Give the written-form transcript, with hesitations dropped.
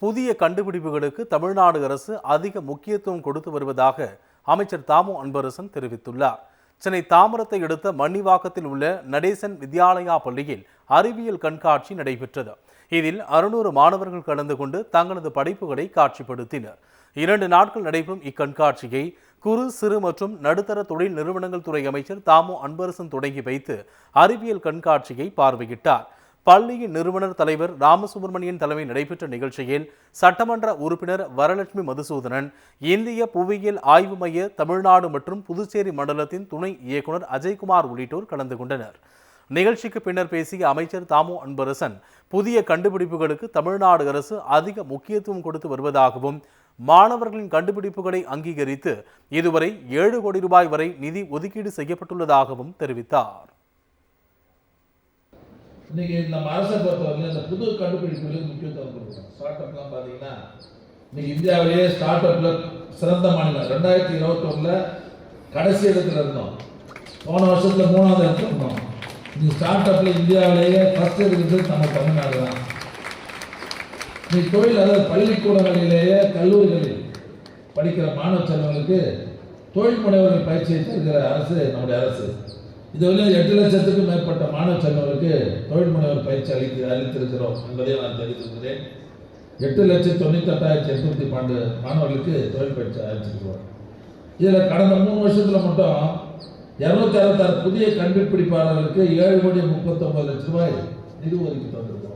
புதிய கண்டுபிடிப்புகளுக்கு தமிழ்நாடு அரசு அதிக முக்கியத்துவம் கொடுத்து வருவதாக அமைச்சர் தாமு அன்பரசன் தெரிவித்துள்ளார். சென்னை தாம்பரத்தை அடுத்த மன்னிவாக்கத்தில் உள்ள நடேசன் வித்யாலயா பள்ளியில் அறிவியல் கண்காட்சி நடைபெற்றது. இதில் 600 மாணவர்கள் கலந்து கொண்டு தங்களது படைப்புகளை காட்சிப்படுத்தினர். 2 நாட்கள் நடைபெறும் இக்கண்காட்சியை குறு சிறு மற்றும் நடுத்தர தொழில் நிறுவனங்கள் துறை அமைச்சர் தாமு அன்பரசன் தொடங்கி வைத்து அறிவியல் கண்காட்சியை பார்வையிட்டார். பள்ளியின் நிறுவனர் தலைவர் ராமசுப்ரமணியன் தலைமையில் நடைபெற்ற நிகழ்ச்சியில் சட்டமன்ற உறுப்பினர் வரலட்சுமி மதுசூதனன், இந்திய புவியியல் ஆய்வு மைய தமிழ்நாடு மற்றும் புதுச்சேரி மண்டலத்தின் துணை இயக்குனர் அஜய்குமார் உள்ளிட்டோர் கலந்து கொண்டனர். நிகழ்ச்சிக்கு பின்னர் பேசிய அமைச்சர் தாமு அன்பரசன், புதிய கண்டுபிடிப்புகளுக்கு தமிழ்நாடு அரசு அதிக முக்கியத்துவம் கொடுத்து வருவதாகவும், மாணவர்களின் கண்டுபிடிப்புகளை அங்கீகரித்து இதுவரை 7 கோடி ரூபாய் வரை நிதி ஒதுக்கீடு செய்யப்பட்டுள்ளதாகவும் தெரிவித்தார். இன்னைக்கு நம்ம அரசை பொறுத்தவரைக்கும் இந்த புது கண்டுபிடிப்புகளுக்கு முக்கியத்துவம் கொடுக்கணும். ஸ்டார்ட் அப்லாம் பார்த்தீங்கன்னா இன்னைக்கு இந்தியாவிலேயே ஸ்டார்ட் அப்ல சிறந்த மாநிலம். 2021 கடைசி இடத்துல இருந்தோம். போன வருஷத்துல 3வது இடத்துல இருந்தோம். இந்த ஸ்டார்ட் அப்ல இந்தியாவிலேயே ஃபர்ஸ்ட் இருக்கிறது நம்ம தமிழ்நாடு தான். இன்னைக்கு தொழில், அதாவது பள்ளிக்கூடங்களிலேயே கல்லூரிகளில் படிக்கிற மாணவ செல்வங்களுக்கு தொழில் முனைவர்கள் பயிற்சியை தருகிற அரசு நம்முடைய அரசு. இதுவரை 8 லட்சத்துக்கும் மேற்பட்ட மாணவ செல்வங்களுக்கு தொழில் முனைவர் பயிற்சி அளித்திருக்கிறோம் என்பதை நான் தெரிவித்திருக்கிறேன். 8,98,812 மாணவர்களுக்கு தொழில் பயிற்சி அளித்திருக்கிறோம். இதில் கடந்த 3 வருஷத்தில் மட்டும் 266 புதிய கண்டுபிடிப்பாளர்களுக்கு 7,39,00,000 ரூபாய் நிதி ஒதுக்கி தந்திருக்கிறோம்.